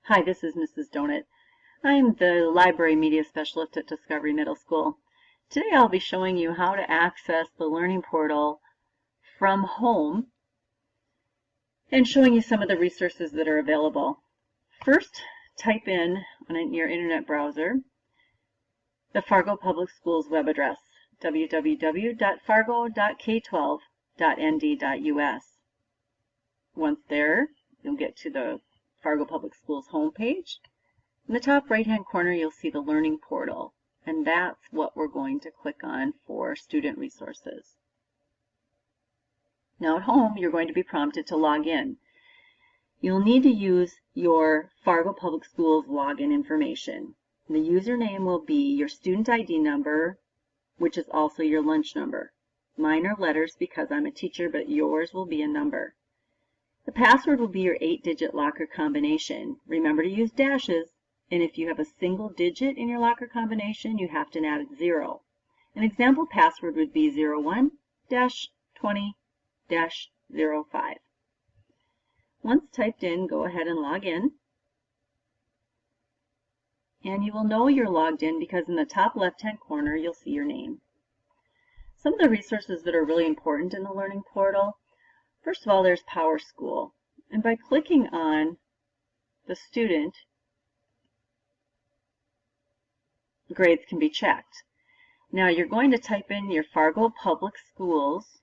Hi, this is Mrs. Donut. I'm the Library Media Specialist at Discovery Middle School. Today I'll be showing you how to access the Learning Portal from home and showing you some of the resources that are available. First, type in on your internet browser the Fargo Public Schools web address, www.fargo.k12.nd.us. Once there, you'll get to the Fargo Public Schools homepage. In the top right-hand corner, you'll see the Learning Portal, and that's what we're going to click on for student resources. Now at home, you're going to be prompted to log in. You'll need to use your Fargo Public Schools login information. The username will be your student ID number, which is also your lunch number. Mine are letters because I'm a teacher, but yours will be a number. The password will be your 8-digit locker combination. Remember to use dashes, and if you have a single digit in your locker combination, you have to add a 0. An example password would be 01-20-05. Once typed in, go ahead and log in. And you will know you're logged in because in the top left-hand corner, you'll see your name. Some of the resources that are really important in the Learning Portal. First of all, there's PowerSchool, and by clicking on the student, grades can be checked. Now you're going to type in your Fargo Public Schools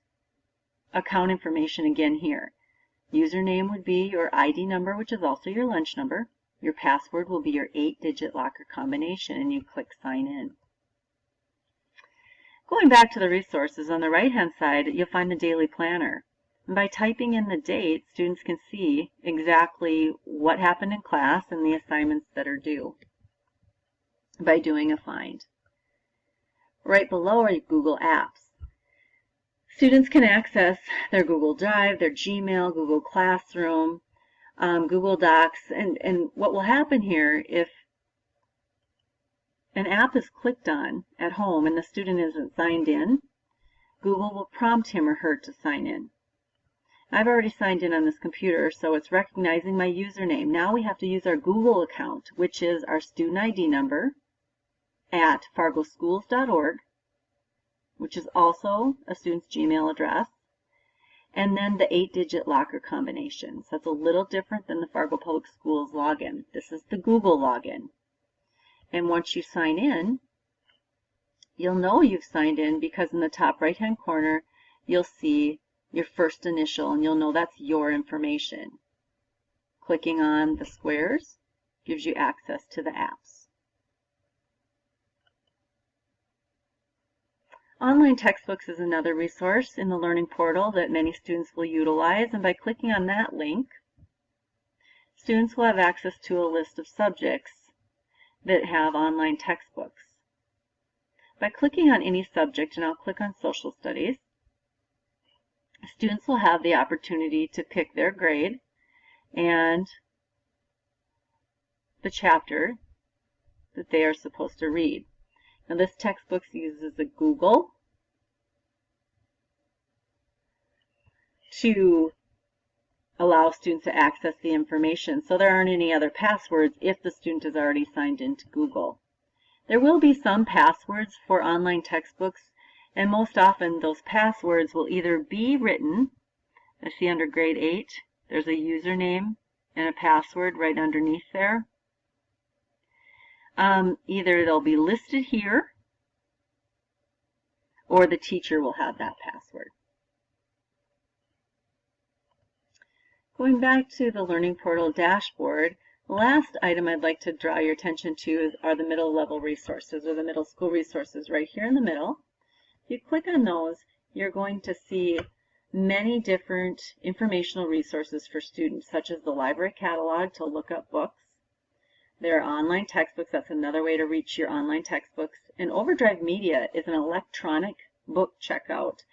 account information again here. Username would be your ID number, which is also your lunch number. Your password will be your 8-digit locker combination, and you click Sign In. Going back to the resources, on the right-hand side, you'll find the daily planner. And by typing in the date, students can see exactly what happened in class and the assignments that are due by doing a find. Right below are your Google Apps. Students can access their Google Drive, their Gmail, Google Classroom, Google Docs, and what will happen here if an app is clicked on at home and the student isn't signed in, Google will prompt him or her to sign in. I've already signed in on this computer, so it's recognizing my username. Now we have to use our Google account, which is our student ID number at fargoschools.org, which is also a student's Gmail address, and then the 8-digit locker combination. So it's a little different than the Fargo Public Schools login. This is the Google login. And once you sign in, you'll know you've signed in because in the top right-hand corner, you'll see your first initial, and you'll know that's your information. Clicking on the squares gives you access to the apps. Online textbooks is another resource in the Learning Portal that many students will utilize, and by clicking on that link, students will have access to a list of subjects that have online textbooks. By clicking on any subject, and I'll click on Social Studies, students will have the opportunity to pick their grade and the chapter that they are supposed to read. Now this textbook uses a Google to allow students to access the information, so there aren't any other passwords if the student is already signed into Google. There will be some passwords for online textbooks, and most often those passwords will either be written, I see under grade 8, there's a username and a password right underneath there. Either they'll be listed here, or the teacher will have that password. Going back to the Learning Portal dashboard, the last item I'd like to draw your attention to are the middle level resources, or the middle school resources right here in the middle. If you click on those, you're going to see many different informational resources for students, such as the library catalog to look up books. There are online textbooks. That's another way to reach your online textbooks. And Overdrive Media is an electronic book checkout.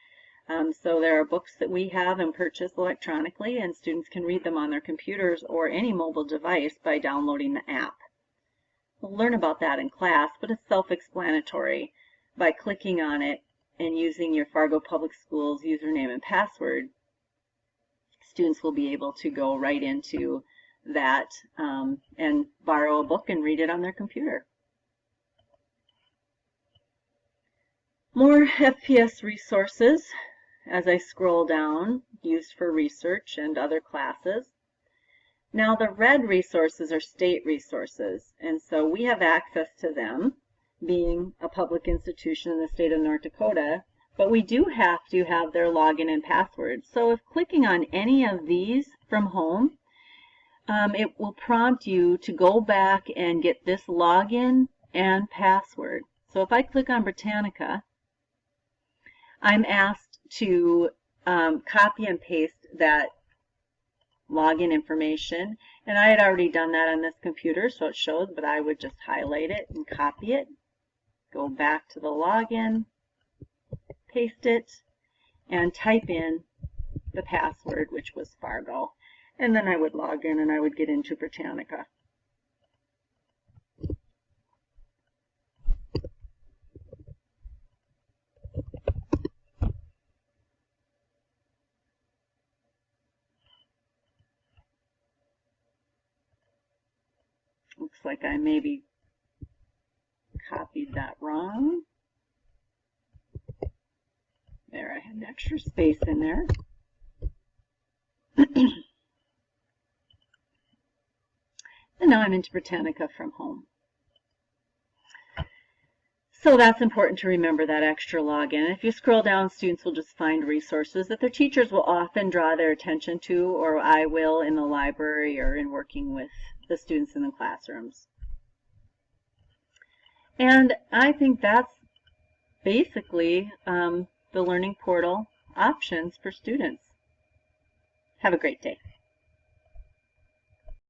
So there are books that we have and purchase electronically, and students can read them on their computers or any mobile device by downloading the app. We'll learn about that in class, but it's self-explanatory. By clicking on it and using your Fargo Public Schools username and password, students will be able to go right into that and borrow a book and read it on their computer. More FPS resources as I scroll down, used for research and other classes. Now the red resources are state resources, and so we have access to them, being a public institution in the state of North Dakota, but we do have to have their login and password. So if clicking on any of these from home, it will prompt you to go back and get this login and password. So if I click on Britannica, I'm asked to copy and paste that login information, and I had already done that on this computer, so it shows, but I would just highlight it and copy it, go back to the login, paste it, and type in the password, which was Fargo, and then I would log in and I would get into Britannica. Looks like I maybe copied that wrong. There, I had an extra space in there. And now I'm into Britannica from home. So that's important to remember, that extra login. If you scroll down, students will just find resources that their teachers will often draw their attention to, or I will in the library or in working with the students in the classrooms. And I think that's basically the Learning Portal options for students. Have a great day.